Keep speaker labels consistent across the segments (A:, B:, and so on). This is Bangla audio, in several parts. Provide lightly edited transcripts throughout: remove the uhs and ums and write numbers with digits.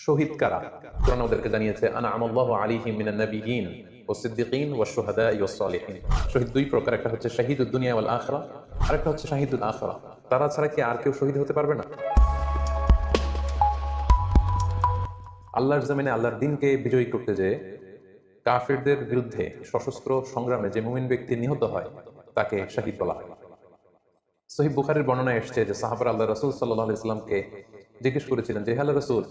A: শহীদ কারা? কোরআন ওদেরকে জানিয়েছে আনা আমাল্লাহু আলাইহিম মিনান নাবিয়িন ওয়াস সিদ্দিকিন ওয়াশ শুহাদা ওয়াস সালিহিন। শহীদ দুই প্রকার, একটা হচ্ছে শাহিদুদ দুনিয়া ওয়াল আখিরা, আরেকটা হচ্ছে শাহিদুল আখিরা। তারা ছাড়া কি আর কেউ শহীদ হতে পারবে না? আল্লাহর জমিনে আল্লাহর দিনকে বিজয়ী করতে যে কাফিরদের বিরুদ্ধে সশস্ত্র সংগ্রামে যে মুমিন ব্যক্তি নিহত হয় তাকে শাহিদ বলা হয়। সহিহ বুখারীর বর্ণনায় এসেছে যে সাহাবারা আল্লাহ রাসূল সাল্লাল্লাহু আলাইহি ওয়াসাল্লামকে জিজ্ঞেস করেছিলেন যে হে আল্লাহর রাসূল,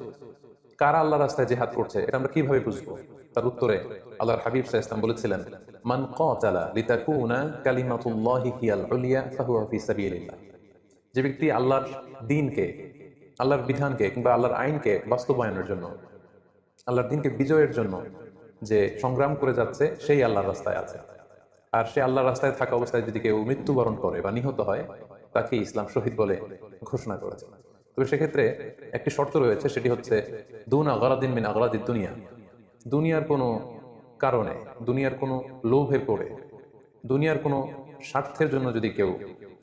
A: কারা আল্লাহর রাস্তায় জিহাদ করছে এটা আমরা কিভাবে বুঝবো? তার উত্তরে আল্লাহর হাবিব সাল্লাল্লাহু আলাইহি ওয়াসাল্লাম বলেছিলেন, মান কাতালা লিতাকুনা কালিমাতুল্লাহি হিয়াল উলিয়া ফাহুয়া ফি সাবিলিল্লাহ। যে ব্যক্তি আল্লাহর দ্বীনকে, আল্লাহর বিধানকে কিংবা আল্লাহর আইনকে বাস্তবায়নের জন্য, আল্লাহর দ্বীনকে বিজয়ের জন্য যে সংগ্রাম করে যাচ্ছে সেই আল্লাহর রাস্তায় আছে। আর সে আল্লাহর রাস্তায় থাকা অবস্থায় যদি কেউ মৃত্যুবরণ করে বা নিহত হয় তাকে ইসলাম শহীদ বলে ঘোষণা করেছে। তবে সেক্ষেত্রে একটি শর্ত রয়েছে, সেটি হচ্ছে দুনা গরাদিন মিন আগরাদিদ দুনিয়া। দুনিয়ার কোনো কারণে, দুনিয়ার কোনো লোভে পড়ে, দুনিয়ার কোনো স্বার্থের জন্য যদি কেউ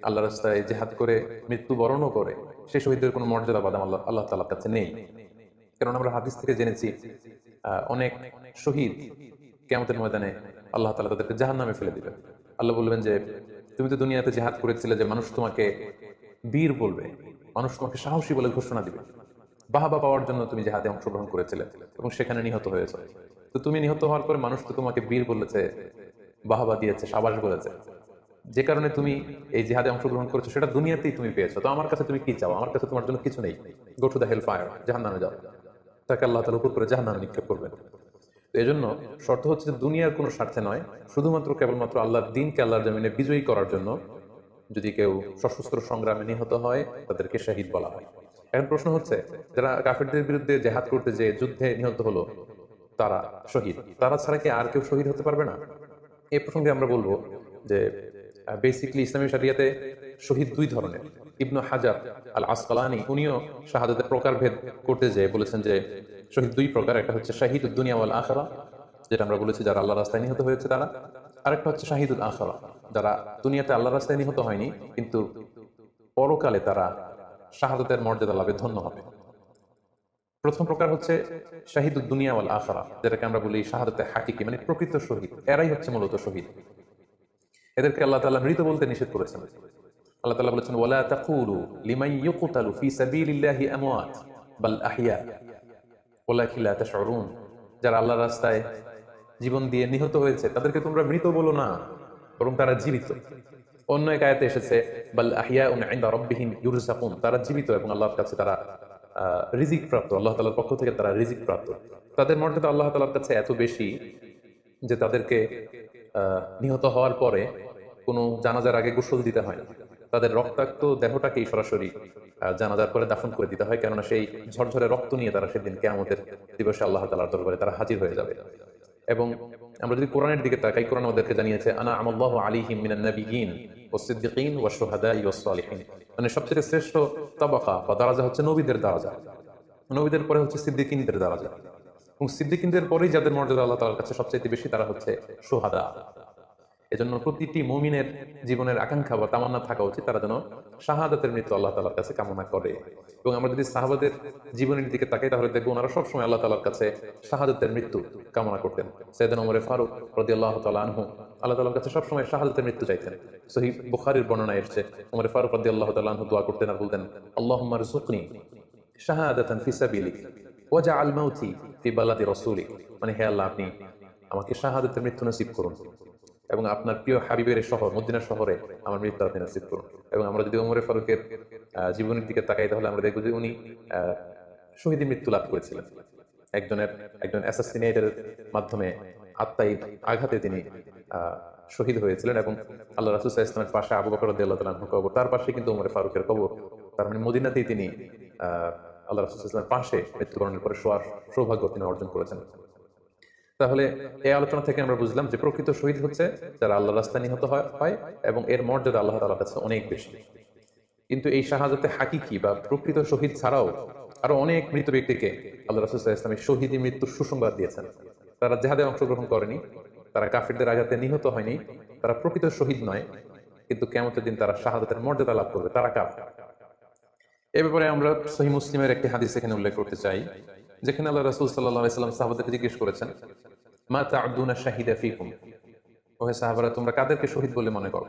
A: আল্লাহ রাস্তায় জিহাদ করে মৃত্যুবরণও করে, সে শহীদের কোনো মর্যাদা বাদাম আল্লাহ তাআলার কাছে নেই। কারণ আমরা হাদিস থেকে জেনেছি অনেক শহীদ কিয়ামতের ময়দানে আল্লাহ তাআলা তাদেরকে জাহান্নামে ফেলে দিবেন। আল্লাহ বলবেন যে তুমি তো দুনিয়াতে জিহাদ করেছিলে যে মানুষ তোমাকে বীর বলবে, মানুষ তোমাকে সাহসী বলে ঘোষণা দিবে, বাহাবা পাওয়ার জন্য তুমি জিহাদে অংশগ্রহণ করেছিলে এবং সেখানে নিহত হয়েছে। তো তুমি নিহত হওয়ার পরে মানুষ তো তোমাকে বীর বলেছে, বাহাবা দিয়েছে, সাবাস বলেছে, যে কারণে তুমি এই জিহাদে অংশগ্রহণ করেছো সেটা দুনিয়াতেই তুমি পেয়েছো। তো আমার কাছে তুমি কি চাও? আমার কাছে তোমার জন্য কিছু নেই। Go to the hell fire, জাহান্নামে যাও। তাকে আল্লাহ তাআলা উপর করে জাহান্নামে নিক্ষেপ করবেন। তো এই জন্য শর্ত হচ্ছে যে দুনিয়ার কোনো স্বার্থে নয়, শুধুমাত্র কেবলমাত্র আল্লাহর দ্বীনকে আল্লাহর জমিনে বিজয়ী করার জন্য যদি কেউ সশস্ত্র সংগ্রামে নিহত হয় তাদেরকে শহীদ বলা হয়। এখন প্রশ্ন হচ্ছে, যারা কাফিরদের বিরুদ্ধে জিহাদ করতে যে যুদ্ধে নিহত হলো তারা শহীদ, তারা ছাড়া কি আর কেউ শহীদ হতে পারবে না? এই প্রসঙ্গে আমরা বলবো যে বেসিকলি ইসলামী শরিয়াতে শহীদ দুই ধরনের। ইবনু হাজার আল আসকালানি উনিও শাহাদাতের প্রকারভেদ করতে যেয়ে বলেছেন যে শহীদ দুই প্রকার, একটা হচ্ছে শাহিদুদ দুনিয়া ওয়াল আখিরা, যেটা আমরা বলেছি যারা আল্লাহর রাস্তায় নিহত হয়েছে তারা, আরেকটা হচ্ছে শাহিদুল আখিরা, যারা দুনিয়াতে আল্লাহর রাস্তায় নিহত হয়নি কিন্তু পরকালে তারা শাহাদাতের মর্যাদা লাভে ধন্য হবে। প্রথম প্রকার হচ্ছে শাহিদুদ দুনিয়া ওয়াল আখিরা, যেটাকে আমরা বলি শাহাদাতে হাকিকি, মানে প্রকৃত শহীদ। এরাই হচ্ছে মূলত শহীদ। এদেরকে আল্লাহ তাআলা মৃত বলতে নিষেধ করেছেন। আল্লাহ তাআলা বলেছেন ওয়ালা তাকুলু লিমান ইউকতালু ফি সাবিলিল্লাহি আমওয়াত বাল আহইয়া ওয়ালাকিন লা তাশউরুন। যারা আল্লাহর রাস্তায় জীবন দিয়ে নিহত হয়েছে তাদেরকে তোমরা মৃত বলো না, বরং তারা জীবিত। অন্য এক আয়াতে এসেছে বাল আহইয়াউন ইনদা রাব্বিহিম ইউরযাকুন, তারা জীবিত এবং আল্লাহর কাছে তারা রিজিক প্রাপ্ত, আল্লাহ তাআলার পক্ষ থেকে তারা রিজিক প্রাপ্ত। তাদের মর্যাদা আল্লাহ তাআলার কাছে এত বেশি যে তাদেরকে নিহত হওয়ার পরে কোনো জানাজার আগে গোসল দিতে হয় না, তাদের রক্তাক্ত দেহটাকেই সরাসরি জানাজার পরে দাফন করে দিতে হয়, কেননা সেই ঝরঝরে রক্ত নিয়ে তারা সেদিন কিয়ামতের দিবসে আল্লাহ তাআলার দরবারে তারা হাজির হয়ে যাবে। এবং আমরা যদি কোরআনের দিকে তাকাই, কোরআন আমাদেরকে জানিয়েছে আনা আমাল্লাহু আলাইহিম মিনান নাবিয়িন ওয়াস সিদ্দিকিন ওয়াশ শুহাদা ওয়াস সালিহিন, মানে সবচেয়ে শ্রেষ্ঠ তাবাকা বা দারাজা হচ্ছে নবীদের দারাজা, নবীদের পরে হচ্ছে সিদ্দিকিনদের দারাজা, এবং সিদ্দিকিনদের পরেই যাদের মর্যাদা আল্লাহ তাআলার কাছে সবচেয়ে বেশি তারা হচ্ছে শুহাদা। এজন্য প্রতিটি মুমিনের জীবনের আকাঙ্ক্ষা বা তামান্না থাকা উচিত তারা যেন শাহাদাতের মৃত্যু আল্লাহ তাআলার কাছে কামনা করে। এবং আমরা যদি সাহাবাদের জীবনের দিকে তাকাই তাহলে দেখবো ওনারা সবসময় আল্লাহ তাআলার কাছে শাহাদাতের মৃত্যু কামনা করতেন। সাইয়েদনা ওমর ফারুক রাদিয়াল্লাহু তাআলা আনহু আল্লাহ তাআলার কাছে সবসময় শাহাদাতের মৃত্যু চাইতেন। সহিহ বুখারীর বর্ণনায় এসেছে ওমর ফারুক রাদিয়াল্লাহু তাআলা আনহু দোয়া করতেন আর বলতেন আল্লাহুম্মা রযুকনি শাহাদাতান ফি সাবিলিক ওয়াজআল মাউতি ফি বালাদি রাসূলিক, মানে হে আল্লাহ আপনি আমাকে শাহাদাতের মৃত্যু নসিব করুন এবং আপনার প্রিয় হাবিবের শহর মদিনা শহরে আমার মৃত্যু আপনি নসিব করুন। এবং আমরা যদি ওমর ফারুকের জীবনের দিকে তাকাই তাহলে আমরা দেখব যে উনি শহীদের মৃত্যু লাভ করেছিলেন। একজন অ্যাসাসিনেটের মাধ্যমে আত্মায় আঘাতে তিনি শহীদ হয়েছিলেন এবং আল্লাহ রাসূল সাল্লাল্লাহু আলাইহি ওয়াসাল্লামের পাশে আবু বকর রাদিয়াল্লাহু তাআলা আনহু কবর, তার পাশে কিন্তু ওমর ফারুকের কবর। তার মানে মদিনাতেই তিনি আল্লাহ রাসূল সাল্লাল্লাহু আলাইহি ওয়াসাল্লামের পাশে মৃত্যুবরণের পরে শোয়ার সৌভাগ্য তিনি অর্জন করেছেন। তাহলে এই আলোচনা থেকে আমরা বুঝলাম যে প্রকৃত শহীদ হচ্ছে যারা আল্লাহর রাস্তায় নিহত হয় এবং এর মর্যাদা আল্লাহ তাআলার কাছে অনেক বেশি। কিন্তু এই শাহাদাতে হাকিকি বা প্রকৃত শহীদ ছাড়াও আরো অনেক মৃত ব্যক্তিকে আল্লাহ রাসূল সাল্লাল্লাহু আলাইহি ওয়াসাল্লাম শহীদী মৃত্যুর সুসংবাদ দিয়েছেন। তারা জিহাদে অংশগ্রহণ করেনি, তারা কাফিরদের আঘাতে নিহত হয়নি, তারা প্রকৃত শহীদ নয়, কিন্তু কিয়ামতের দিন তারা শাহাদাতের মর্যাদা লাভ করবে। তারা কারা? এ ব্যাপারে আমরা সহিহ মুসলিমের একটি হাদিস এখানে উল্লেখ করতে চাই। যেখানে আল্লাহ রাসূল সাল্লাল্লাহু আলাইহি সাল্লাম সাহাবাদেরকে জিজ্ঞেস করেছেন, মা তা'উদ্দুনা শাহিদা ফীকুম, ওহে সাহাবারা তোমরা কাদেরকে শহীদ বলে মনে করো?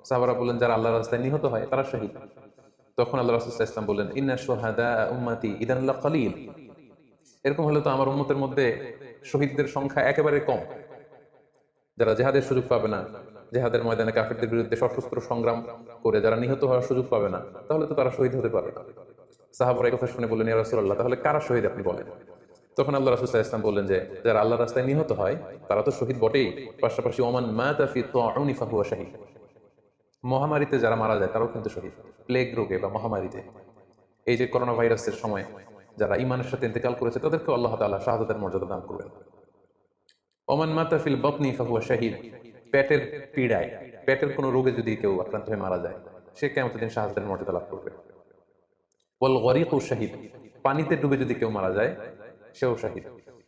A: সাহাবারা বললেন যারা আল্লাহর রাস্তায় নিহত হয় তারা শহীদ। তখন আল্লাহ রাসূল সাল্লাল্লাহু আলাইহি ওয়াসাল্লাম বললেন, ইন্না শুহাদা উম্মতি ইদান লাকালিল, এরকম হলে তো আমার উম্মতের মধ্যে শহীদদের সংখ্যা একেবারে কম। যারা জেহাদের সুযোগ পাবে না, জেহাদের ময়দানে কাফিরদের বিরুদ্ধে সশস্ত্র সংগ্রাম করে যারা নিহত হওয়ার সুযোগ পাবে না, তাহলে তো তারা শহীদ হতে পারবে না। সাহাবারা এই কথা শুনে বললেন, ইয়া রাসূলুল্লাহ, তাহলে কারা শহীদ আপনি বলেন। তখন আল্লাহ রাসূল সাল্লাল্লাহু আলাইহি ওয়াসাল্লাম বললেন যে যারা আল্লাহর রাস্তায় নিহত হয় তারা তো শহীদ বটেই, পাশাপাশি ওমান মাতা ফি তাউনি ফাহুয়া শাহীদ, মহামারীতে যারা মারা যায় তারাও কিন্তু শহীদ। প্লেগ রোগে বা মহামারীতে, এই যে করোনা ভাইরাসের সময় যারা ঈমানের সাথে ইন্তেকাল করেছে তাদেরকে আল্লাহ তাআলা শাহাদাতের মর্যাদা দান করবেন। ওমান মাতা ফিল বাতনি ফাহুয়া শাহীদ, পেটের পীড়ায়, পেটের কোনো রোগে যদি কেউ আক্রান্ত হয়ে মারা যায় সে কিয়ামতের দিন শাহাদাতের মর্যাদা লাভ করবে। ওয়াল গরিকু শাহীদ, পানিতে ডুবে যদি কেউ মারা যায় সেও শাহীদ।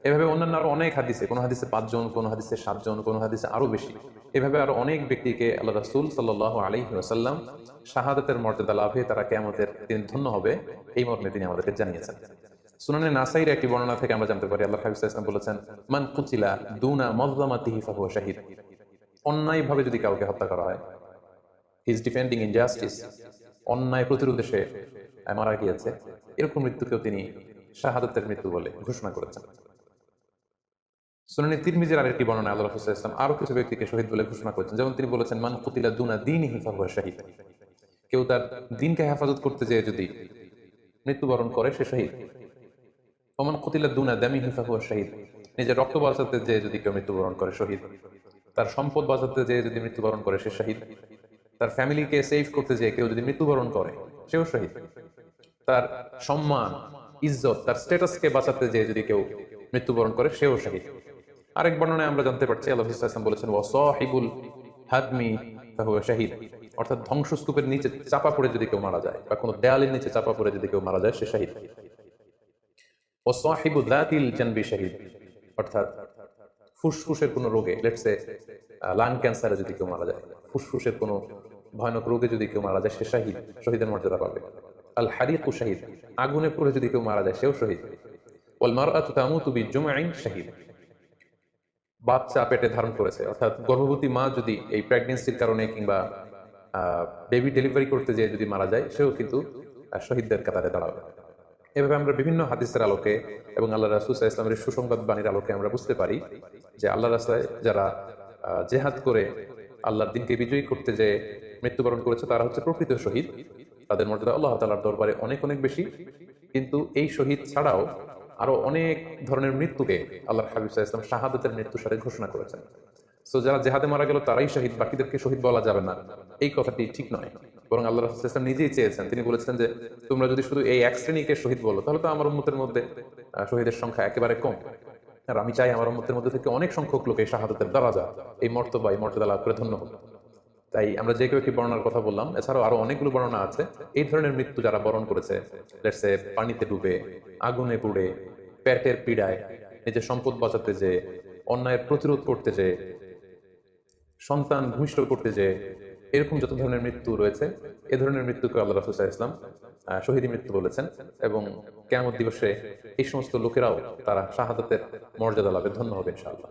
A: এভাবে অন্যান্য আরো অনেক হাদিসে, কোন হাদিসে 5 জন, কোন হাদিসে 7 জন, কোন হাদিসে আরো বেশি, এভাবে আরো অনেক ব্যক্তিকে আল্লাহ রাসূল সাল্লাল্লাহু আলাইহি ওয়াসাল্লাম শাহাদাতের মর্যাদা লাভে তারা কিয়ামতের দিন ধন্য হবে এই মর্মে তিনি আমাদেরকে জানিয়েছেন। সুনানে নাসাইর একটি বর্ণনা থেকে আমরা জানতে পারি আল্লাহ হাবিব সাল্লাল্লাহু আলাইহি ওয়াসাল্লাম বলেছেন, মান কুতিলা দুনা মাযলামাতিহি ফাহুয়া শাহীদ, অন্যায়ভাবে যদি কাউকে হত্যা করা হয়, হি ইজ ডিফেন্ডিং ইনজাস্টিস, অন্যায় প্রতিরোধে সে মারা গিয়েছে, এরকম মৃত্যুকেও তিনি শাহাদাতের মৃত্যু বলে ঘোষণা করেছেন। সুনানে তিরমিজির আরেকটি বর্ণনায় আল্লাহ রাসূল সাল্লাল্লাহু আলাইহি ওয়াসাল্লাম আরো কিছু ব্যক্তিকে শহীদ বলে ঘোষণা করেছেন। যেমন তিনি বলেছেন, মান কুতিলা দুনা দীনিহি ফাহুয়া শাহীদ, কেউ তার দ্বীনকে হেফাজত করতে যেয়ে যদি মৃত্যুবরণ করে সে শহীদ। ওমান কুতিলা দুনা দামিহি ফাহুয়া শাহীদ, নিজের রক্ত বাঁচাতে যেয়ে যদি কেউ মৃত্যুবরণ করে শহীদ। তার সম্পদ বাঁচাতে যেয়ে যদি মৃত্যুবরণ করে সে শহীদ। তার ফ্যামিলিকে সেভ করতে যেয়ে কেউ যদি মৃত্যুবরণ করে সেও শহীদ। তার সম্মান, ইজ্জত, তার স্ট্যাটাসকে বাঁচাতে যেয়ে যদি কেউ মৃত্যুবরণ করে সেও শহীদ। আরেক বর্ণনায় আমরা জানতে পারছি আল্লাহ রাসূল সাল্লাল্লাহু আলাইহি ওয়াসাল্লাম বলেছেন, ওয়া সাহিবুল হাদমি ফাহুয়া শাহীদ, অর্থাৎ ধ্বংসস্তূপের নিচে চাপা পড়ে যদি কেউ মারা যায় বা কোনো দেয়ালের নিচে চাপা পড়ে যদি কেউ মারা যায় সে শহীদ। ওয়া সাহিবু যাতিল জানবি শাহীদ, অর্থাৎ ফুসফুসের কোনো রোগে, লেটস সে লাং ক্যান্সারে যদি কেউ মারা যায়, ফুসফুসের কোনো ভয়ানক রোগে যদি কেউ মারা যায় সে শহীদ, শহীদের মর্যাদা পাবে। আল হারিকু শাহীদ, আগুনে পড়ে যদি কেউ মারা যায় সেও শহীদ। ওয়াল মারআতু তামুতু বিজুমআইন শাহীদ, বাচ্চা পেটে ধারণ করেছে, অর্থাৎ গর্ভবতী মা যদি এই প্রেগন্যান্সির কারণে কিংবা বেবি ডেলিভারি করতে যেয়ে যদি মারা যায় সেও কিন্তু শহীদদের কাতারে দাঁড়াবে। এভাবে আমরা বিভিন্ন হাদিসের আলোকে এবং আল্লাহ রাসূল সাল্লাল্লাহু আলাইহি ওয়াসাল্লামের সুসংবাদ বাণীর আলোকে আমরা বুঝতে পারি যে আল্লাহর রাস্তায় যারা জেহাদ করে আল্লাহর দ্বীনকে বিজয়ী করতে যে মৃত্যুবরণ করেছে তারা হচ্ছে প্রকৃত শহীদ। তাদের মর্যাদা আল্লাহ তাআলার দরবারে অনেক অনেক বেশি। কিন্তু এই শহীদ ছাড়াও আরো অনেক ধরনের মৃত্যুকে আল্লাহর হাবিব সাল্লাল্লাহু আলাইহি ওয়াসাল্লাম শাহাদাতের মৃত্যুর সাথে ঘোষণা করেছেন। সো যারা জেহাদে মারা গেল তারাই শহীদ, বাকিদেরকে শহীদ বলা যাবে না, এই কথাটি ঠিক নয়। বরং আল্লাহ রাসূল সাল্লাল্লাহু আলাইহি ওয়াসাল্লাম নিজেই চেয়েছেন, তিনি বলেছেন যে তোমরা যদি শুধু এই এক শ্রেণীকে শহীদ বলো তাহলে তো আমার উম্মতের মধ্যে শহীদের সংখ্যা একেবারে কম। আর আমি চাই আমার উম্মতের মধ্যে থেকে অনেক সংখ্যক লোক এই শাহাদাতের দরাজা, এই মর্তবা, এই মর্যাদা লাভ করে ধন্য হোক। তাই আমরা যে কেউ একটি বর্ণনার কথা বললাম, এছাড়াও আরো অনেকগুলো বর্ণনা আছে এই ধরনের মৃত্যু যারা বরণ করেছে, লেটস সে পানিতে ডুবে, আগুনে পুড়ে, পেটের পীড়ায়, নিজের সম্পদ বাঁচাতে যে, অন্যায়ের প্রতিরোধ করতে যে, সন্তান ভূমিষ্ঠ করতে যে, এরকম যত ধরনের মৃত্যু রয়েছে এ ধরনের মৃত্যুকে আল্লাহ রাসূল সাল্লাল্লাহু আলাইহি ওয়াসাল্লাম শহীদ মৃত্যু বলেছেন। এবং কিয়ামত দিবসে এই সমস্ত লোকেরাও তারা শাহাদাতের মর্যাদা লাভে ধন্য হবে ইনশাআল্লাহ।